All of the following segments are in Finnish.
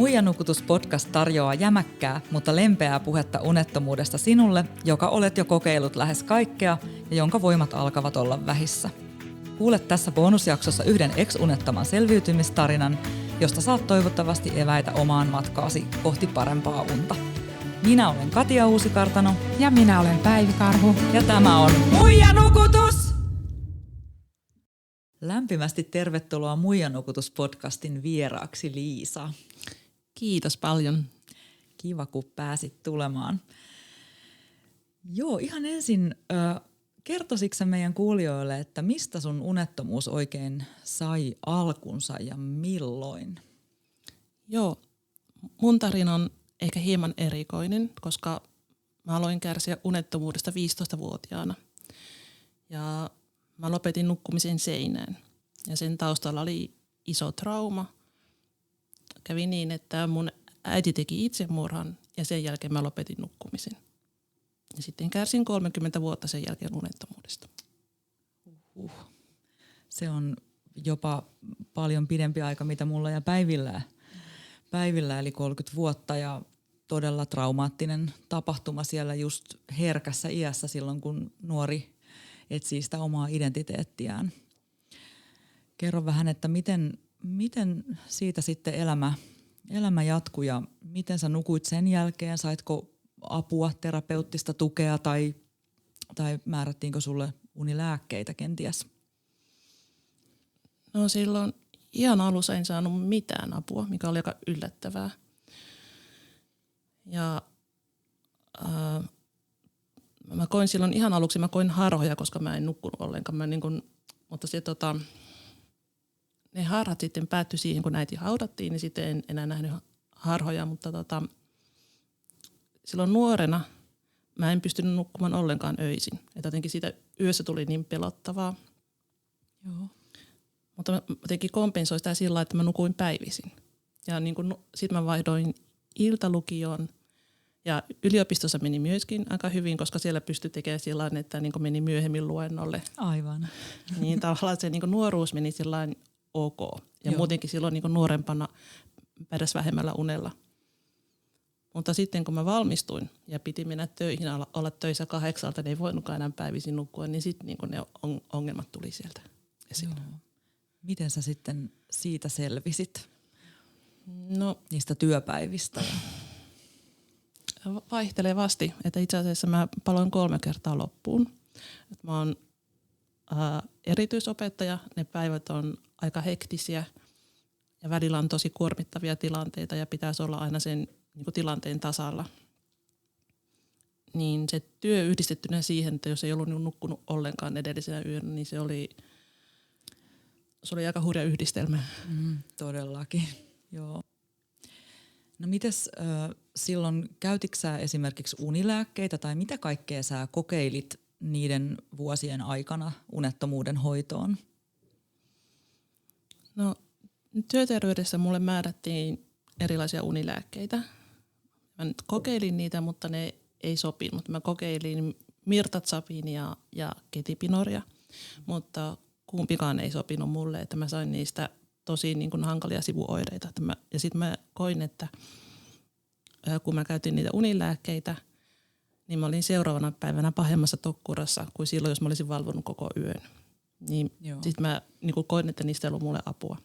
Muijanukutus-podcast tarjoaa jämäkkää, mutta lempeää puhetta unettomuudesta sinulle, joka olet jo kokeillut lähes kaikkea ja jonka voimat alkavat olla vähissä. Kuule tässä bonusjaksossa yhden ex-unettoman selviytymistarinan, josta saat toivottavasti eväitä omaan matkaasi kohti parempaa unta. Minä olen Katia Uusikartano. Ja minä olen Päivi Karhu. Ja tämä on Muijanukutus! Lämpimästi tervetuloa Muijanukutus-podcastin vieraaksi, Liisa. Kiitos paljon. Kiva, kun pääsit tulemaan. Joo, ihan ensin kertoisitko sä meidän kuulijoille, että mistä sun unettomuus oikein sai alkunsa ja milloin? Joo, mun tarina on ehkä hieman erikoinen, koska mä aloin kärsiä unettomuudesta 15-vuotiaana. Ja mä lopetin nukkumisen seinään. Ja sen taustalla oli iso trauma. Kävi niin, että mun äiti teki itsemurhan ja sen jälkeen mä lopetin nukkumisen. Ja sitten kärsin 30 vuotta sen jälkeen unettomuudesta. Se on jopa paljon pidempi aika, mitä mulla ja Päivillä eli 30 vuotta ja todella traumaattinen tapahtuma siellä just herkässä iässä silloin, kun nuori etsii sitä omaa identiteettiään. Kerro vähän, että miten siitä sitten elämä jatkui ja miten sä nukuit sen jälkeen? Saitko apua, terapeuttista tukea tai määrättiinkö sulle unilääkkeitä kenties? No silloin ihan alussa en saanut mitään apua, mikä oli aika yllättävää. Ja mä koin silloin ihan aluksi, mä koin harhoja, koska mä en nukkunut ollenkaan. Mutta se, ne harhat sitten päättyi siihen, kun äiti haudattiin, niin sitten en enää nähnyt harhoja. Mutta silloin nuorena mä en pystynyt nukkumaan ollenkaan öisin. Että jotenkin siitä yössä tuli niin pelottavaa. Joo. Mutta mä jotenkin kompensoin sitä sillä, että mä nukuin päivisin. Ja sitten mä vaihdoin iltalukioon. Ja yliopistossa meni myöskin aika hyvin, koska siellä pystyi tekemään sillä että meni myöhemmin luennolle. Aivan. Niin tavallaan se nuoruus meni sillä ok. Ja Joo. muutenkin silloin nuorempana pärjäs vähemmällä unella. Mutta sitten kun mä valmistuin ja piti mennä töihin, olla töissä 8, niin ei voinutkaan enää päivisin nukkua, niin sitten ne ongelmat tuli sieltä esiin. Joo. Miten sä sitten siitä selvisit? No, niistä työpäivistä? Vaihtelevasti. Että itse asiassa mä paloin 3 kertaa loppuun. Et mä oon erityisopettaja, ne päivät on aika hektisiä ja välillä on tosi kuormittavia tilanteita ja pitäisi olla aina sen tilanteen tasalla. Niin se työ yhdistettynä siihen, että jos ei ollut nukkunut ollenkaan edellisenä yönä, niin se oli aika hurja yhdistelmä. Todellakin, joo. No mites silloin, käytitkö sä esimerkiksi unilääkkeitä tai mitä kaikkea sä kokeilit niiden vuosien aikana unettomuuden hoitoon? No työterveydessä mulle määrättiin erilaisia unilääkkeitä. Mä nyt kokeilin niitä, mutta ne ei sopinut. Mä kokeilin mirtazapinia ja ketipinoria, mutta kumpikaan ei sopinut mulle, että mä sain niistä tosi hankalia sivuoireita. Ja sitten mä koin, että kun mä käytin niitä unilääkkeitä, niin mä olin seuraavana päivänä pahemmassa tokkurassa kuin silloin, jos mä olisin valvonut koko yön. Niin sitten mä koin, että niistä ei ollut mulle apua.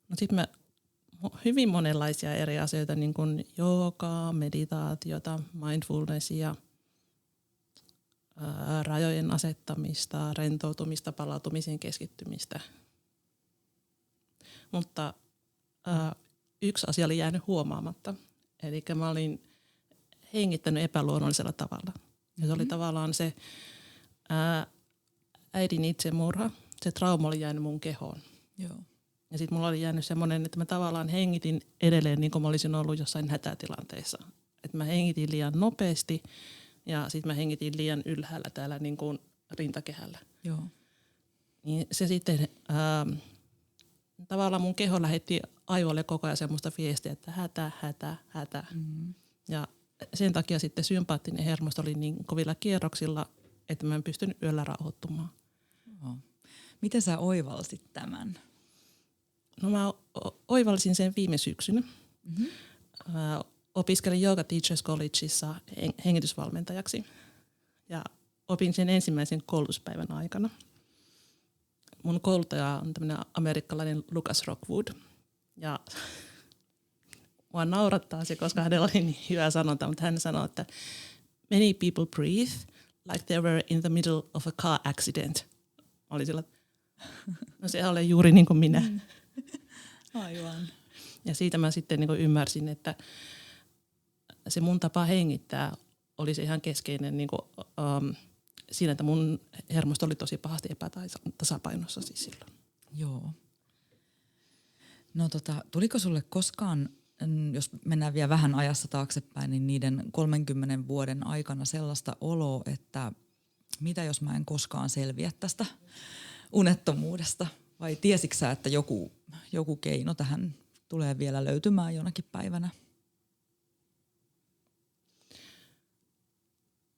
No sitten mä hyvin monenlaisia eri asioita, niin kuin joogaa, meditaatiota, mindfulnessia, rajojen asettamista, rentoutumista, palautumisen keskittymistä. Mutta yksi asia oli jäänyt huomaamatta. Eli mä olin hengittänyt epäluonnollisella tavalla. Ja se oli tavallaan se äidin itsemurha. Se trauma oli jäänyt mun kehoon. Joo. Ja sitten mulla oli jäänyt semmoinen, että mä tavallaan hengitin edelleen niin kuin mä olisin ollut jossain hätätilanteessa. Että mä hengitin liian nopeasti ja sitten mä hengitin liian ylhäällä täällä niin kuin rintakehällä. Joo. Niin se sitten tavallaan mun keho lähetti aivoille koko ajan semmoista viestiä, että hätä. Mm-hmm. Ja sen takia sitten sympaattinen hermosto oli niin kovilla kierroksilla, että mä en pystynyt yöllä rauhoittumaan. Joo. Miten sä oivalsit tämän? No mä oivalsin sen viime syksynä. Mm-hmm. Opiskelin Yoga Teachers Collegeissa hengitysvalmentajaksi ja opin sen ensimmäisen koulutuspäivän aikana. Mun kouluttaja on tämmöinen amerikkalainen Lucas Rockwood ja mua naurattaa se, koska hänellä oli niin hyvä sanonta, mutta hän sanoi, että many people breathe like they were in the middle of a car accident. Oli sillä, no se oli juuri niin kuin minä. Aivan. Ja siitä mä sitten niin kuin ymmärsin, että se mun tapa hengittää oli se ihan keskeinen niin kuin, siinä, että mun hermosto oli tosi pahasti epätasapainossa siis silloin. Joo. No tuliko sulle koskaan, jos mennään vielä vähän ajassa taaksepäin, niin niiden 30 vuoden aikana sellaista oloa, että mitä jos mä en koskaan selviä tästä unettomuudesta? Vai tiesitkö sä, että joku keino tähän tulee vielä löytymään jonakin päivänä?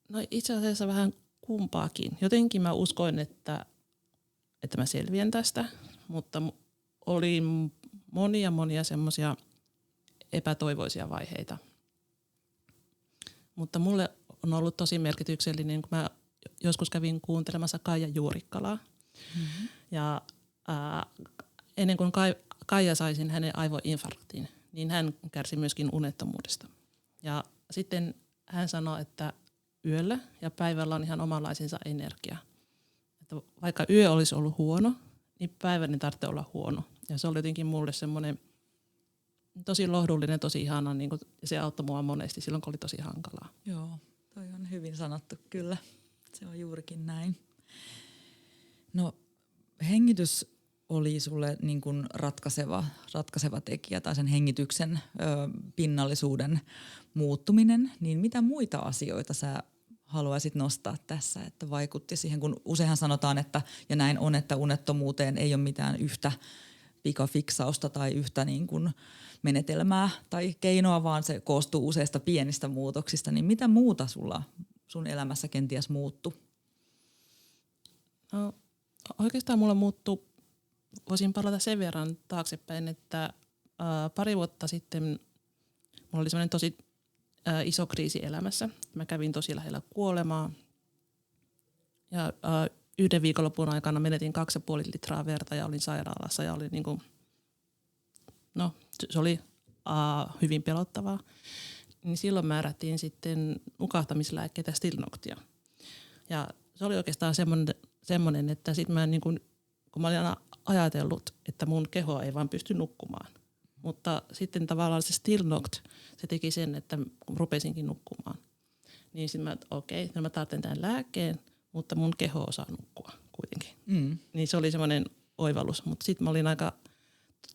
No itse asiassa vähän kumpaakin. Jotenkin mä uskoin, että mä selviän tästä, mutta oli monia semmoisia epätoivoisia vaiheita. Mutta mulle on ollut tosi merkityksellinen, kun mä joskus kävin kuuntelemassa Kaija Juurikkalaa. Mm-hmm. Ja ennen kuin Kaija sai sen hänen aivoinfarktin, niin hän kärsi myöskin unettomuudesta. Ja sitten hän sanoi, että yöllä ja päivällä on ihan omanlaisensa energia. Että vaikka yö olisi ollut huono, niin päivän ei tarvitse olla huono. Ja se oli jotenkin mulle semmoinen tosi lohdullinen, tosi ihana, niin kuin, ja se auttoi mua monesti silloin, kun oli tosi hankalaa. Joo, toi on hyvin sanottu kyllä. Se on juurikin näin. No hengitys oli sulle niin kuin ratkaiseva tekijä tai sen hengityksen pinnallisuuden muuttuminen, niin mitä muita asioita sä haluaisit nostaa tässä, että vaikutti siihen, kun useinhan sanotaan, että ja näin on, että unettomuuteen ei ole mitään yhtä pikafiksausta tai yhtä niin kuin menetelmää tai keinoa, vaan se koostuu useista pienistä muutoksista, niin mitä muuta sun elämässä kenties muuttui? No, oikeastaan mulla muuttui, voisin palata sen verran taaksepäin, että pari vuotta sitten mulla oli semmoinen tosi iso kriisi elämässä. Mä kävin tosi lähellä kuolemaa ja yhden viikonlopun aikana menetin 2,5 litraa verta ja olin sairaalassa ja oli niinku, no se oli hyvin pelottavaa. Niin silloin määrättiin sitten nukahtamislääkkeitä Stilnoxia. Ja se oli oikeastaan semmoinen, että sitten mä niin kun mä olin aina ajatellut, että mun keho ei vaan pysty nukkumaan. Mutta sitten tavallaan se Stilnox, se teki sen, että kun rupesinkin nukkumaan, niin sitten mä, okei, mä tarvitsen tämän lääkkeen, mutta mun keho osaa nukkua kuitenkin. Mm. Niin se oli semmoinen oivallus, mutta sitten mä olin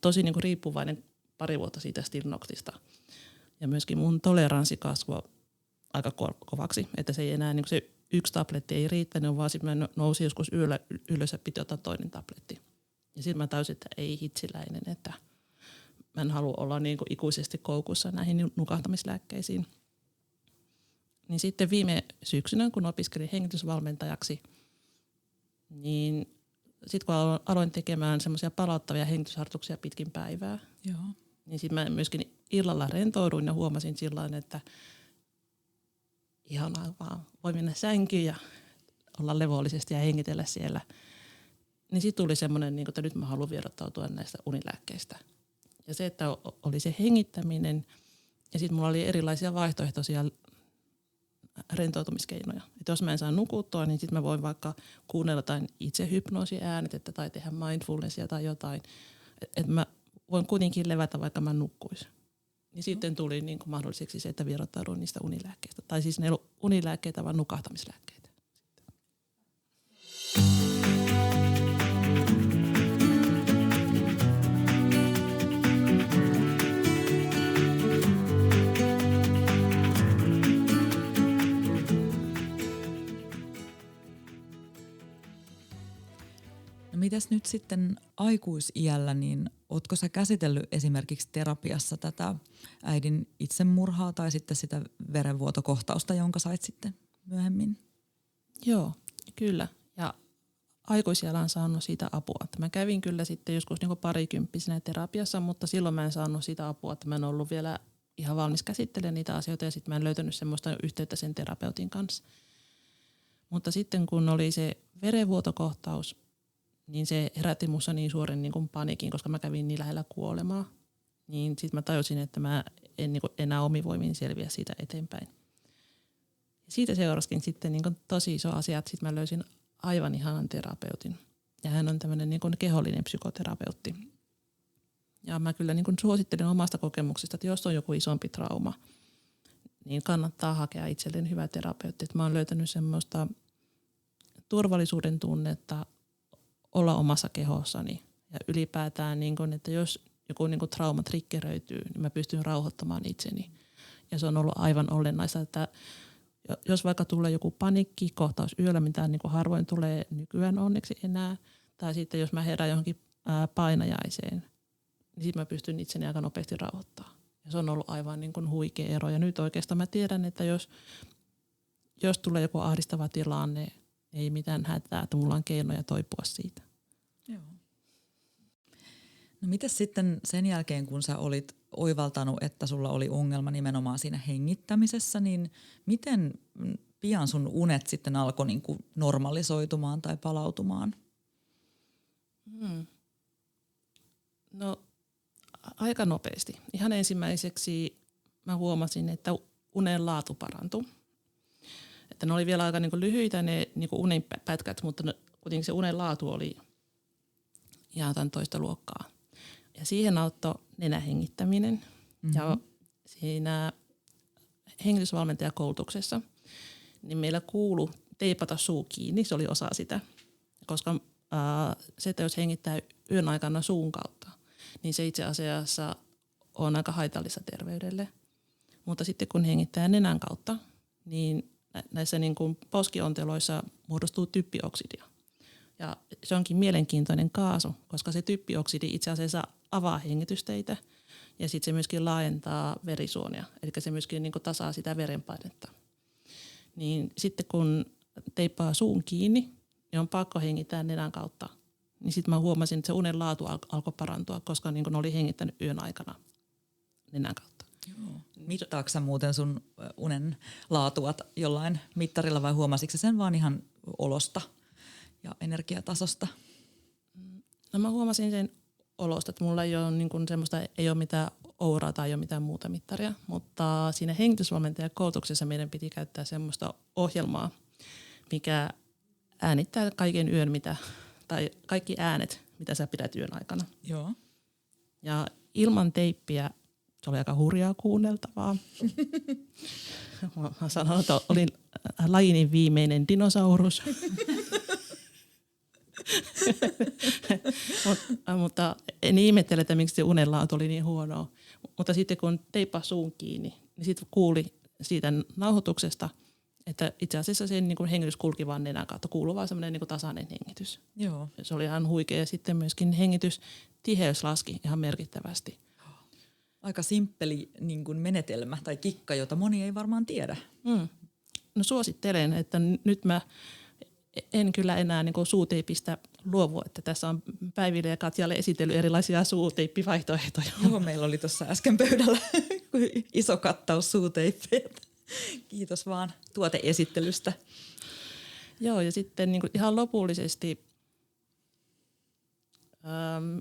tosi niin kuin riippuvainen pari vuotta siitä Stilnoxista. Ja myöskin mun toleranssi kasvoi aika kovaksi, että se ei enää, niin kuin se yksi tabletti ei riittänyt, vaan sitten mä nousin joskus ylös ja piti ottaa toinen tabletti. Ja sitten mä täysin, että ei hitsiläinen, että mä en halua olla niin kuin ikuisesti koukussa näihin nukahtamislääkkeisiin. Niin sitten viime syksynä, kun opiskelin hengitysvalmentajaksi, niin sitten kun aloin tekemään semmoisia palauttavia hengitysharjoituksia pitkin päivää, joo, niin sitten mä myöskin illalla rentouduin ja huomasin sillain, että ihanaa vaan voi mennä sänkyyn ja olla levollisesti ja hengitellä siellä. Niin sitten tuli semmoinen, että nyt mä haluan vierottautua näistä unilääkkeistä. Ja se, että oli se hengittäminen ja sitten mulla oli erilaisia vaihtoehtoisia rentoutumiskeinoja. Että jos mä en saa nukuttua, niin sitten mä voin vaikka kuunnella jotain itsehypnoosiäänetettä tai tehdä mindfulnessia tai jotain. Että mä voin kuitenkin levätä, vaikka mä nukkuisin. Niin sitten tuli niin kuin mahdolliseksi se, että vierottaudun niistä unilääkkeistä. Tai siis ne ei ollut unilääkkeitä, vaan nukahtamislääkkeitä. No mitäs nyt sitten aikuisiällä, niin ootko sä käsitellyt esimerkiksi terapiassa tätä äidin itsemurhaa tai sitten sitä verenvuotokohtausta, jonka sait sitten myöhemmin? Joo, kyllä. Ja aikuisiällä on saanut siitä apua. Että mä kävin kyllä sitten joskus niin parikymppisenä terapiassa, mutta silloin mä en saanut siitä apua, että mä en ollut vielä ihan valmis käsittelemään niitä asioita ja sitten mä en löytänyt semmoista yhteyttä sen terapeutin kanssa. Mutta sitten kun oli se verenvuotokohtaus, niin se herätti minussa niin suuren niin kuin paniikin, koska mä kävin niin lähellä kuolemaa. Niin sitten mä tajusin, että mä en niin kuin enää omivoimin selviä siitä eteenpäin. Siitä seuraskin sitten niin kuin tosi iso asia, että sitten mä löysin aivan ihanan terapeutin. Ja hän on tämmöinen niin kuin kehollinen psykoterapeutti. Ja mä kyllä niin kuin suosittelen omasta kokemuksesta, että jos on joku isompi trauma, niin kannattaa hakea itselleen hyvä terapeutti. Että mä oon löytänyt semmoista turvallisuuden tunnetta olla omassa kehossani. Ja ylipäätään, niin kun, että jos joku niin kun trauma triggeröityy, niin mä pystyn rauhoittamaan itseni. Ja se on ollut aivan olennaista, että jos vaikka tulee joku paniikkikohtaus yöllä, mitä niin kun harvoin tulee nykyään onneksi enää, tai sitten jos mä herään johonkin painajaiseen, niin sitten mä pystyn itseni aika nopeasti rauhoittamaan. Ja se on ollut aivan niin kun huikea ero. Ja nyt oikeastaan mä tiedän, että jos tulee joku ahdistava tilanne, ei mitään hätää, että mulla on keinoja toipua siitä. Joo. No mitäs sitten sen jälkeen, kun sä olit oivaltanut, että sulla oli ongelma nimenomaan siinä hengittämisessä, niin miten pian sun unet sitten alkoi niin kuin normalisoitumaan tai palautumaan? No aika nopeasti. Ihan ensimmäiseksi mä huomasin, että unen laatu parantui. Että ne oli vielä aika niin kuin lyhyitä ne niin kuin unen pätkät, mutta kuitenkin se unen laatu oli ihan jotain toista luokkaa. Ja siihen auttoi nenähengittäminen. Mm-hmm. Ja siinä hengitysvalmentajakoulutuksessa niin meillä kuului teipata suu kiinni, se oli osa sitä. Koska se, että jos hengittää yön aikana suun kautta, niin se itse asiassa on aika haitallista terveydelle. Mutta sitten kun hengittää nenän kautta, niin näissä niin kuin poskionteloissa muodostuu typpioksidia. Ja se onkin mielenkiintoinen kaasu, koska se typpioksidi itse asiassa avaa hengitysteitä ja sitten se myöskin laajentaa verisuonia. Eli se myöskin niin kuin tasaa sitä verenpainetta. Niin sitten kun teippaa suun kiinni, niin on pakko hengittää nenän kautta. Niin sitten mä huomasin, että se unen laatu alkoi parantua, koska niin kuin oli hengittänyt yön aikana nenän kautta. Joo. Mittaatko sä muuten sun unen laatua jollain mittarilla vai huomasitko sen vaan ihan olosta ja energiatasosta? No mä huomasin sen olosta, että mulla ei ole niin kuin semmoista, ei ole mitään ouraa tai ei ole mitään muuta mittaria, mutta siinä hengitysvalmentajakoulutuksessa meidän piti käyttää semmoista ohjelmaa, mikä äänittää kaiken yön, tai kaikki äänet, mitä sä pidät yön aikana. Joo. Ja ilman teippiä se oli aika hurjaa kuunneltavaa. Mä sanon, että olin lajini viimeinen dinosaurus. Mutta en ihmettele, että miksi se unenlaatu oli niin huonoa. Mutta sitten kun teippasi suun kiinni, niin sitten kuuli siitä nauhoituksesta, että itse asiassa sen niin kuin hengitys kulki vaan nenän kautta. Kuului vaan semmoinen niin kuin tasainen hengitys. Joo. Se oli ihan huikea. Ja sitten myöskin hengitystiheys laski ihan merkittävästi. Aika simppeli niin kuin menetelmä tai kikka, jota moni ei varmaan tiedä. No suosittelen, että nyt mä en kyllä enää niin kuin suuteipistä luovu, että tässä on Päiville ja Katjalle esitellyt erilaisia suuteippivaihtoehtoja. Joo, meillä oli tuossa äsken pöydällä iso kattaus suuteippejä. Kiitos vaan tuoteesittelystä. Joo, ja sitten niin kuin ihan lopullisesti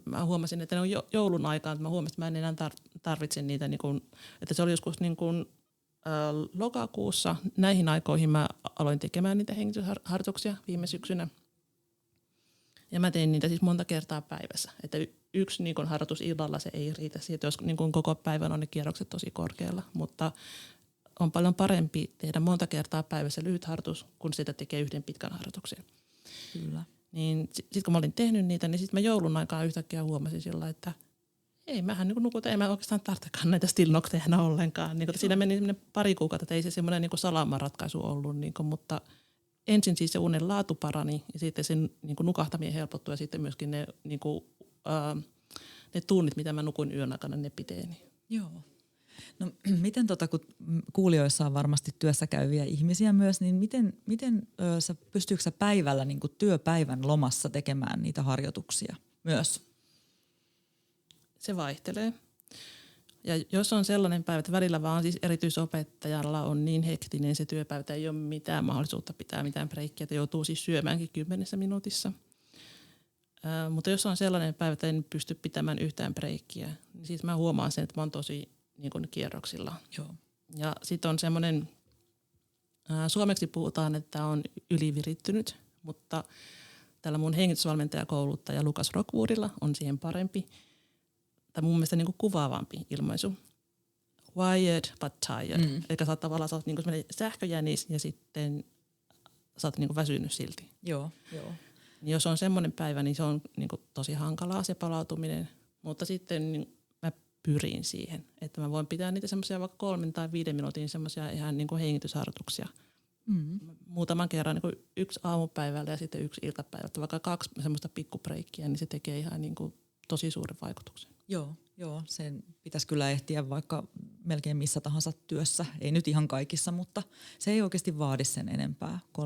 mä huomasin, että ne on joulun aikaan, että mä huomasin, että mä en enää tarvitse niitä, niin kuin, että se oli joskus niin kuin, lokakuussa. Näihin aikoihin mä aloin tekemään niitä hengitysharjoituksia viime syksynä. Ja mä tein niitä siis monta kertaa päivässä. Että yksi niin kuin harjoitus illalla se ei riitä siitä, jos niin kuin koko päivän on ne kierrokset tosi korkealla. Mutta on paljon parempi tehdä monta kertaa päivässä lyhyt harjoitus, kun sitä tekee yhden pitkän harjoituksen. Kyllä. Niin sitten kun mä olin tehnyt niitä, niin sitten mä joulun aikaan yhtäkkiä huomasin sillä, että ei mähän niin nukuta, ei mä oikeastaan tarvitsekaan näitä Stilnokteja ollenkaan. Niin siinä meni pari kuukautta, että ei se semmoinen niin salamaratkaisu ollut, niin kuin, mutta ensin siis se unen laatu parani ja sitten sen niin nukahtaminen helpottui ja sitten myöskin ne tunnit, mitä mä nukuin yön aikana, ne piteeni. Joo. No miten kun kuulijoissa on varmasti työssä käyviä ihmisiä myös, niin pystyykö sä päivällä niin kuin työpäivän lomassa tekemään niitä harjoituksia myös? Se vaihtelee. Ja jos on sellainen päivä, että välillä vaan siis erityisopettajalla on niin hektinen se työpäivä, että ei ole mitään mahdollisuutta pitää mitään breikkiä, että joutuu siis syömäänkin 10 minuutissa. Mutta jos on sellainen päivä, että en pysty pitämään yhtään breikkiä, niin siis mä huomaan sen, että mä oon tosi niin kuin kierroksilla. Joo. Ja sitten on semmoinen, suomeksi puhutaan, että on ylivirittynyt, mutta tällä mun hengitysvalmentajakouluttaja Lukas Rockwoodilla on siihen parempi, tai mun mielestä niin kuin kuvaavampi ilmaisu. Wired but tired. Eli sä oot niin kuin sähköjänis ja sitten sä oot niin kuin väsynyt silti. Joo. Niin jos on semmoinen päivä, niin se on niin kuin tosi hankalaa se palautuminen, mutta sitten niin mä pyrin siihen, että mä voin pitää niitä semmoisia vaikka 3 tai 5 minuutin semmoisia ihan niin kuin hengitysharjoituksia. Muutaman kerran niin kuin 1 aamupäivällä ja sitten 1 iltapäivällä. Vaikka 2 semmoista pikkubreikkiä, niin se tekee ihan niin kuin tosi suuren vaikutuksen. Joo, sen pitäisi kyllä ehtiä vaikka melkein missä tahansa työssä. Ei nyt ihan kaikissa, mutta se ei oikeasti vaadi sen enempää. 3-5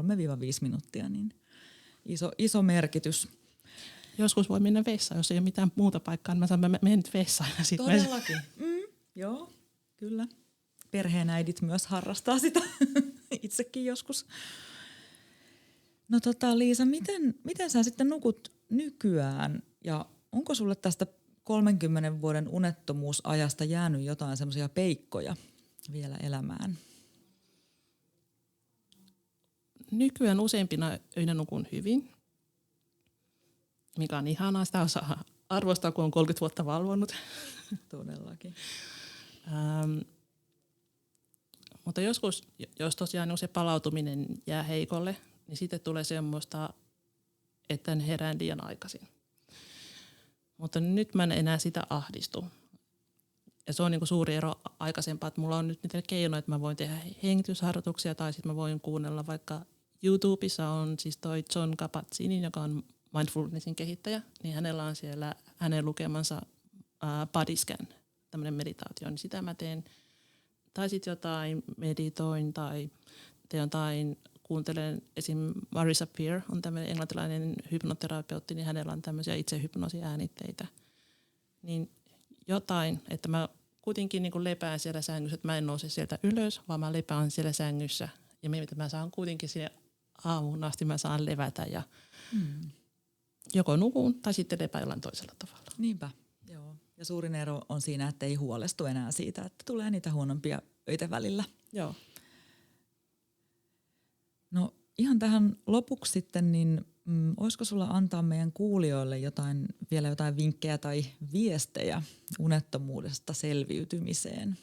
minuuttia, niin iso merkitys. Joskus voi mennä vessaan, jos ei ole mitään muuta paikkaa, niin mä sanon, menen nyt vessaan. Todellakin. Joo, kyllä. Perheenäidit myös harrastaa sitä. Itsekin joskus. No Liisa, miten sä sitten nukut nykyään ja onko sulle tästä 30 vuoden unettomuusajasta jäänyt jotain semmoisia peikkoja vielä elämään? Nykyään useimpina öinä nukun hyvin, mikä on ihanaa. Sitä osaa arvostaa, kun on 30 vuotta valvonnut. Todellakin. Mutta joskus, jos tosiaan se palautuminen jää heikolle, niin sitten tulee semmoista, että en herään liian aikaisin. Mutta nyt mä en enää sitä ahdistu. Ja se on niinku suuri ero aikaisempaa, että mulla on nyt niitä keinoja, että mä voin tehdä hengitysharjoituksia tai sitten mä voin kuunnella vaikka YouTubessa on siis toi John Kabat-Zinn, joka on mindfulnessin kehittäjä, niin hänellä on siellä hänen lukemansa body scan, tämmöinen meditaatio, niin sitä mä teen. Tai sitten jotain meditoin tai teen jotain, kuuntelen esim. Marisa Peer on tämmöinen englantilainen hypnoterapeutti, niin hänellä on tämmöisiä itsehypnoosiäänitteitä. Niin jotain, että mä kuitenkin niin kuin lepään siellä sängyssä, että mä en nouse sieltä ylös, vaan mä lepään siellä sängyssä. Ja mä saan kuitenkin sinne aamuun asti, mä saan levätä ja joko nukun tai sitten lepää jollain toisella tavalla. Niinpä, joo. Ja suurin ero on siinä, että ei huolestu enää siitä, että tulee niitä huonompia öitä välillä. Joo. No ihan tähän lopuksi sitten, niin olisiko sulla antaa meidän kuulijoille vielä jotain vinkkejä tai viestejä unettomuudesta selviytymiseen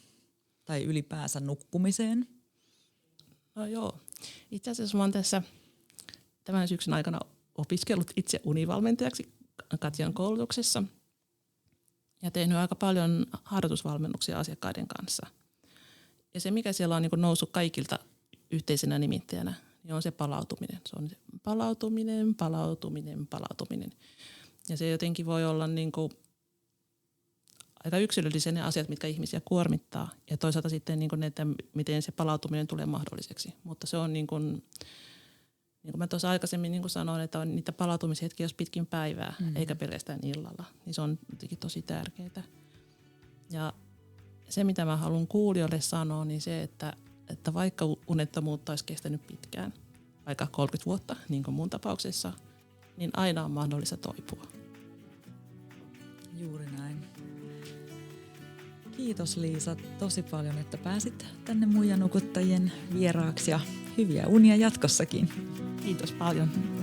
tai ylipäänsä nukkumiseen? No joo. Itse asiassa mä oon tässä tämän syksyn aikana opiskellut itse univalmentajaksi Katjan koulutuksessa ja tehnyt aika paljon harjoitusvalmennuksia asiakkaiden kanssa. Ja se, mikä siellä on niin kuin noussut kaikilta yhteisenä nimittäjänä, niin on se palautuminen. Se on se palautuminen. Ja se jotenkin voi olla niin kuin aika yksilöllisiä ne asiat, mitkä ihmisiä kuormittaa. Ja toisaalta sitten niin kuin ne, että miten se palautuminen tulee mahdolliseksi. Mutta se on niin kuin mä tuossa aikaisemmin niin kuin sanoin, että on niitä palautumishetkiä jos pitkin päivää, eikä pelkästään illalla. Niin se on jotenkin tosi tärkeää. Ja se, mitä mä haluan kuulijoille sanoa, niin se, että vaikka unettomuutta olisi kestänyt pitkään, vaikka 30 vuotta, niin kuin mun tapauksessa, niin aina on mahdollista toipua. Juuri näin. Kiitos Liisa tosi paljon, että pääsit tänne Muija Nukuttajien vieraaksi ja hyviä unia jatkossakin. Kiitos paljon.